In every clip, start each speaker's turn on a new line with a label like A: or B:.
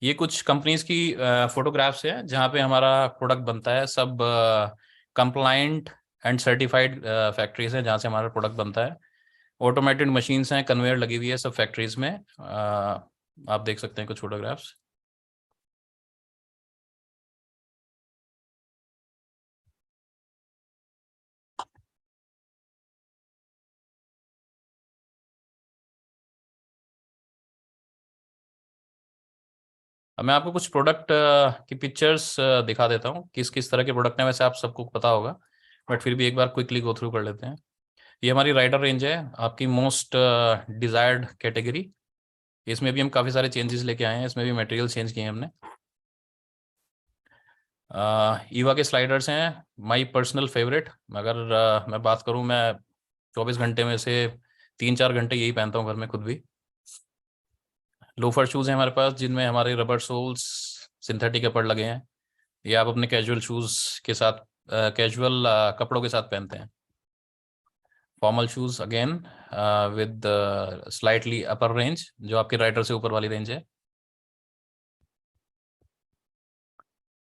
A: ये कुछ कंपनीज की फोटोग्राफ्स है जहाँ पे हमारा प्रोडक्ट बनता है। सब कंप्लाइंट एंड सर्टिफाइड फैक्ट्रीज हैं जहाँ से हमारा प्रोडक्ट बनता है। ऑटोमेटेड मशीन्स हैं, कन्वेयर लगी हुई है सब फैक्ट्रीज में। आप देख सकते हैं कुछ फोटोग्राफ्स। अब मैं आपको कुछ प्रोडक्ट की पिक्चर्स दिखा देता हूँ, किस किस तरह के प्रोडक्ट हैं। वैसे आप सबको पता होगा, बट फिर भी एक बार क्विकली गो थ्रू कर लेते हैं। ये हमारी राइडर रेंज है, आपकी मोस्ट डिजायर्ड कैटेगरी। इसमें भी हम काफ़ी सारे चेंजेस लेके आए हैं, इसमें भी मटेरियल चेंज किए हैं हमने। ईवा के स्लाइडर्स हैं माय पर्सनल फेवरेट। अगर मैं बात करूं, मैं 24 घंटे में से 3-4 घंटे यही पहनता हूं घर में खुद भी। लोफर शूज़ हैं हमारे पास जिनमें हमारे रबर सोल्स, सिंथेटिक अपर लगे हैं। ये आप अपने कैजुअल शूज़ के साथ, कैजुअल कपड़ों के साथ पहनते हैं। Formal shoes again with slightly upper range, जो आपके राइडर से ऊपर वाली रेंज है।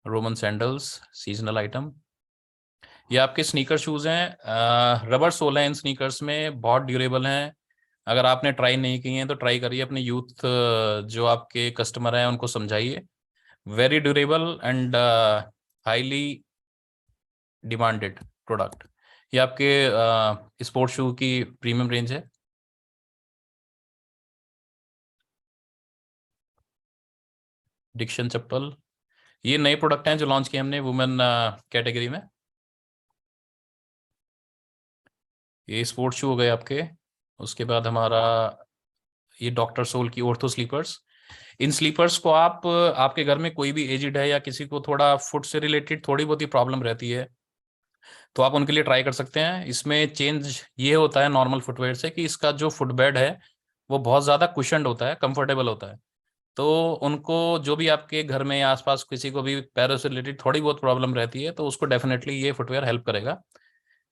A: Roman sandals, seasonal item. ये आपके स्नीकर शूज़ हैं, रबर सोल है इन स्नीकर्स में, बहुत ड्यूरेबल हैं। अगर आपने ट्राई नहीं की हैं तो ट्राई करिए, अपने यूथ जो आपके कस्टमर हैं उनको समझाइए। Very durable and highly demanded product. ये आपके स्पोर्ट शू की प्रीमियम रेंज है। डिक्शन चप्पल, ये नए प्रोडक्ट हैं जो लॉन्च किए हमने वुमेन कैटेगरी में। ये स्पोर्ट शू हो गए आपके। उसके बाद हमारा ये डॉक्टर सोल की ऑर्थो स्लीपर्स। इन स्लीपर्स को आप आपके घर में कोई भी एजिड है या किसी को थोड़ा फुट से रिलेटेड थोड़ी बहुत ही प्रॉब्लम रहती है, तो आप उनके लिए ट्राई कर सकते हैं। इसमें चेंज ये होता है नॉर्मल फुटवेयर से कि इसका जो फुटबेड है वो बहुत ज़्यादा कुशन्ड होता है, कंफर्टेबल होता है। तो उनको, जो भी आपके घर में या आसपास किसी को भी पैरों से रिलेटेड थोड़ी बहुत प्रॉब्लम रहती है, तो उसको डेफिनेटली ये फुटवेयर हेल्प करेगा।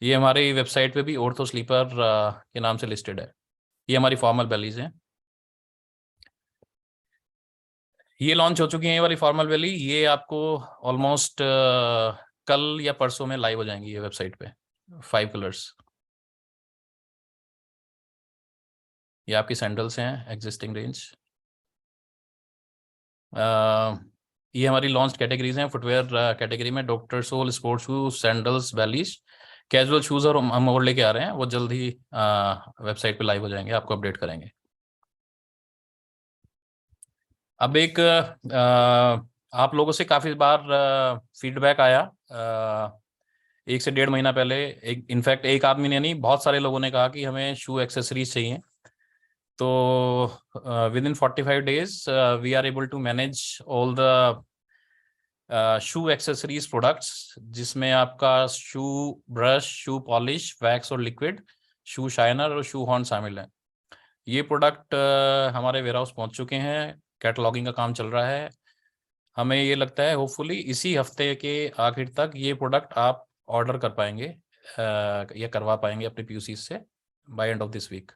A: ये हमारी वेबसाइट पे भी ऑर्थो स्लीपर के नाम से लिस्टेड है। ये हमारी फॉर्मल बेलीज हैं। ये लॉन्च हो चुकी है, ये वाली फॉर्मल वैली। ये आपको ऑलमोस्ट कल या परसों में लाइव हो जाएंगी ये वेबसाइट पे। 5 कलर्स। ये आपकी सैंडल्स हैं, एग्जिस्टिंग रेंज। ये हमारी लॉन्च कैटेगरीज हैं फुटवेयर कैटेगरी में। Doctor soul sport shoes, sandals, Bally's, casual shoes, और हम और लेके आ रहे हैं, वो जल्द ही वेबसाइट पे लाइव हो जाएंगे, आपको अपडेट करेंगे। अब एक आप लोगों से काफ़ी बार फीडबैक आया 1 से 1.5 महीना पहले। एक इनफैक्ट एक आदमी ने नहीं, बहुत सारे लोगों ने कहा कि हमें शू एक्सेसरीज चाहिए। तो within 45 days we are able to manage all the shoe accessories products, जिसमें आपका shoe brush, shoe polish, wax और लिक्विड, शू शाइनर और शू हॉर्न शामिल है। ये प्रोडक्ट हमारे वेयर हाउस पहुंच चुके हैं, कैटलॉगिंग का काम चल रहा है। हमें ये लगता है होपफुली इसी हफ्ते के आखिर तक ये प्रोडक्ट आप ऑर्डर कर पाएंगे या करवा पाएंगे अपने पीयूसी से by end of this week.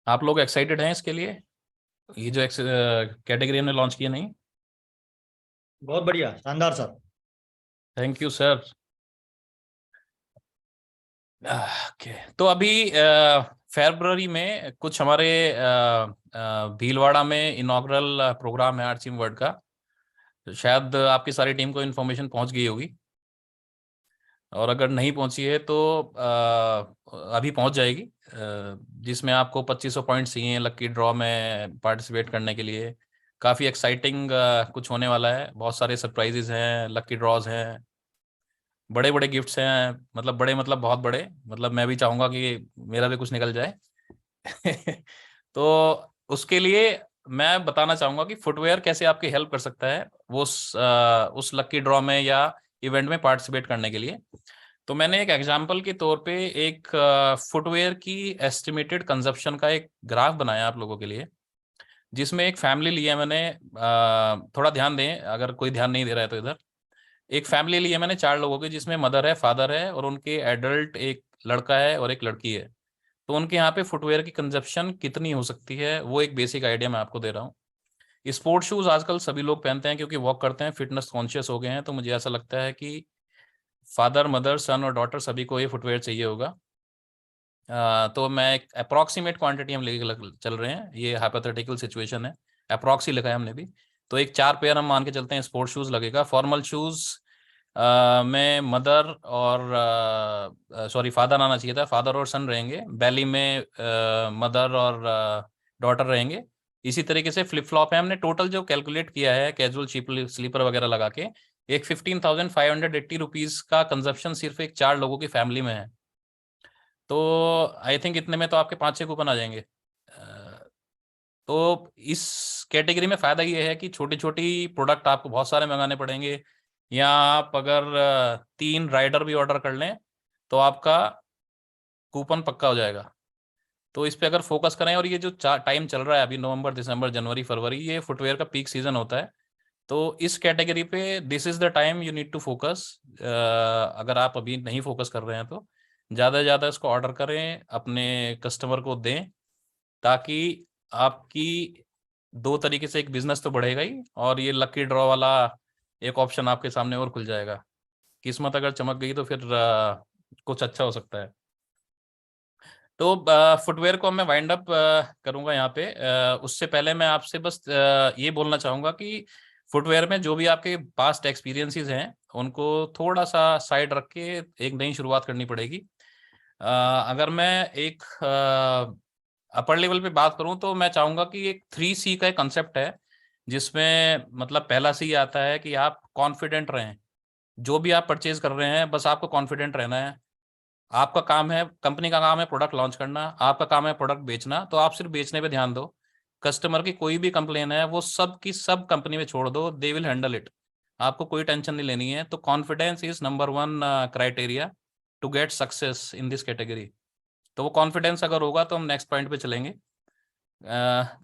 A: आप लोग एक्साइटेड हैं इसके लिए, ये जो कैटेगरी हमने लॉन्च की है? नहीं,
B: बहुत बढ़िया, शानदार sir.
A: Thank you sir. Okay, तो अभी फरवरी में कुछ हमारे भीलवाड़ा में इनॉग्रल प्रोग्राम है आर्चिम वर्ड का। शायद आपकी सारी टीम को इन्फॉर्मेशन पहुंच गई होगी, और अगर नहीं पहुंची है तो अभी पहुंच जाएगी। जिसमें आपको 2500 पॉइंट्स चाहिए लकी ड्रॉ में पार्टिसिपेट करने के लिए। काफ़ी एक्साइटिंग कुछ होने वाला है, बहुत सारे सरप्राइजेज हैं, लकी ड्रॉज हैं, बड़े बड़े गिफ्ट्स हैं। मतलब बड़े मतलब बहुत बड़े, मतलब मैं भी चाहूँगा कि मेरा भी कुछ निकल जाए। तो उसके लिए मैं बताना चाहूँगा कि फुटवेयर कैसे आपकी हेल्प कर सकता है वो उस लकी ड्रॉ में या इवेंट में पार्टिसिपेट करने के लिए। तो मैंने एक एग्जांपल के तौर पे एक फुटवेयर की एस्टिमेटेड कंजप्शन का एक ग्राफ बनाया आप लोगों के लिए, जिसमें एक फैमिली लिया मैंने। थोड़ा ध्यान दें, अगर कोई ध्यान नहीं दे रहा है तो इधर एक फैमिली ली है मैंने 4 लोगों की, जिसमें मदर है, फादर है और उनके एडल्ट एक लड़का है और एक लड़की है, तो उनके यहाँ पे फुटवेयर की कंजप्शन कितनी हो सकती है, वो एक बेसिक आइडिया मैं आपको दे रहा हूँ। स्पोर्ट शूज आजकल सभी लोग पहनते हैं क्योंकि वॉक करते हैं, फिटनेस कॉन्शियस हो गए हैं, तो मुझे ऐसा लगता है कि फादर, मदर, सन और डॉटर सभी को ये फुटवेयर चाहिए होगा। तो मैं एक अप्रॉक्सीमेट क्वांटिटी हम लेके चल रहे हैं, ये हाइपोथेटिकल सिचुएशन है, अप्रॉक्स ही लिखा है हमने भी। तो एक 4 पेयर हम मान के चलते हैं स्पोर्ट शूज लगेगा। फॉर्मल शूज में मदर और सॉरी फादर आना चाहिए था, फादर और सन रहेंगे। बैली में मदर और डॉटर रहेंगे। इसी तरीके से फ्लिप फ्लॉप है, हमने टोटल जो कैलकुलेट किया है कैजुअल स्लीपर वगैरह लगा के, एक 15,580 रुपीज का कंजप्शन सिर्फ एक 4 लोगों की फैमिली में है। तो आई थिंक इतने में तो आपके 5-6 कूपन आ जाएंगे। तो इस कैटेगरी में फायदा ये है कि छोटी छोटी प्रोडक्ट आपको बहुत सारे मंगाने पड़ेंगे, या आप अगर 3 राइडर भी ऑर्डर कर लें तो आपका कूपन पक्का हो जाएगा। तो इस पे अगर फोकस करें, और ये जो टाइम चल रहा है अभी, नवंबर, दिसंबर, जनवरी, फरवरी, ये फुटवेयर का पीक सीजन होता है। तो इस कैटेगरी पे this is the time you need to focus. अगर आप अभी नहीं फोकस कर रहे हैं तो ज़्यादा से ज़्यादा इसको ऑर्डर करें, अपने कस्टमर को दें, ताकि आपकी 2 तरीके से एक बिजनेस तो बढ़ेगा ही, और ये लकी ड्रॉ वाला एक ऑप्शन आपके सामने और खुल जाएगा। किस्मत अगर चमक गई तो फिर कुछ अच्छा हो सकता है। तो फुटवेयर को मैं वाइंड अप करूंगा यहाँ पे। उससे पहले मैं आपसे बस ये बोलना चाहूंगा कि फुटवेयर में जो भी आपके पास्ट एक्सपीरियंसेस हैं उनको थोड़ा सा साइड रख के एक नई शुरुआत करनी पड़ेगी। अगर मैं एक अपर लेवल पे बात करूं तो मैं चाहूंगा कि एक 3C का एक कंसेप्ट है, जिसमें मतलब पहला सी आता है कि आप कॉन्फिडेंट रहें। जो भी आप परचेज कर रहे हैं बस आपको कॉन्फिडेंट रहना है। आपका काम है, कंपनी का काम है प्रोडक्ट लॉन्च करना, आपका काम है प्रोडक्ट बेचना, तो आप सिर्फ बेचने पे ध्यान दो। कस्टमर की कोई भी कंप्लेन है वो सब की सब कंपनी में छोड़ दो, दे विल हैंडल इट। आपको कोई टेंशन नहीं लेनी है। तो confidence is number 1 criteria to get success in this category. तो वो कॉन्फिडेंस अगर होगा तो हम नेक्स्ट पॉइंट पे चलेंगे।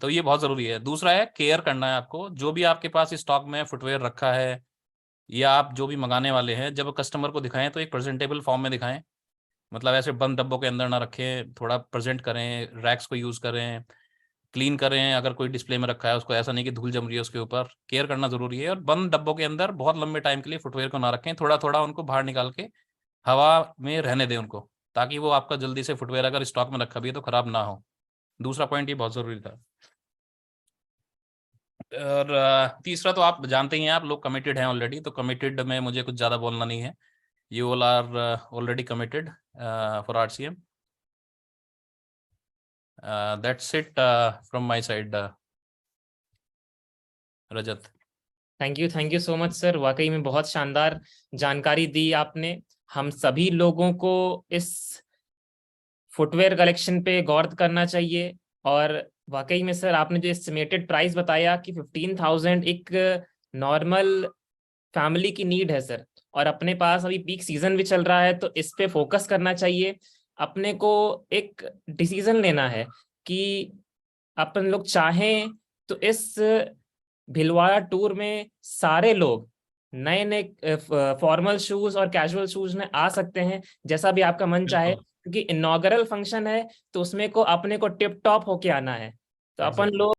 A: तो ये बहुत ज़रूरी है। दूसरा है केयर करना है आपको। जो भी आपके पास स्टॉक में फुटवेयर रखा है या आप जो भी मंगाने वाले हैं, जब कस्टमर को दिखाएं तो एक प्रेजेंटेबल फॉर्म में दिखाएं। मतलब ऐसे बंद डब्बों के अंदर ना रखें, थोड़ा प्रेजेंट करें, रैक्स को यूज़ करें, क्लीन करें। अगर कोई डिस्प्ले में रखा है उसको ऐसा नहीं कि धूल जम रही है उसके ऊपर, केयर करना ज़रूरी है। और बंद डब्बों के अंदर बहुत लंबे टाइम के लिए फुटवेयर को ना रखें, थोड़ा थोड़ा उनको बाहर निकाल के हवा में रहने दें उनको, ताकि वो आपका जल्दी से फुटवेयर अगर स्टॉक में रखा भी है तो ख़राब ना हो। दूसरा पॉइंट ये बहुत ज़रूरी था। और तीसरा तो आप जानते ही हैं, आप लोग कमिटेड हैं ऑलरेडी, तो कमिटेड में मुझे कुछ ज़्यादा बोलना नहीं है। You all are already committed for RCM। That's it from my side, Rajat.
C: Thank you so much sir, वाकई में बहुत शानदार जानकारी दी आपने। हम सभी लोगों को इस फुटवेयर कलेक्शन पे गौर करना चाहिए। और वाकई में सर आपने जो एस्टिमेटेड प्राइस बताया कि 15,000 एक नॉर्मल फैमिली की नीड है सर, और अपने पास अभी पीक सीजन भी चल रहा है, तो इस पे फोकस करना चाहिए। अपने को एक डिसीजन लेना है कि अपन लोग चाहें तो इस भिलवाड़ा टूर में सारे लोग नए नए फॉर्मल शूज और कैजुअल शूज में आ सकते हैं, जैसा भी आपका मन चाहे,
A: बिल्कुल
C: क्योंकि इनॉग्रल फंक्शन है तो उसमें को अपने को टिप टॉप होके आना है। तो अपन लोग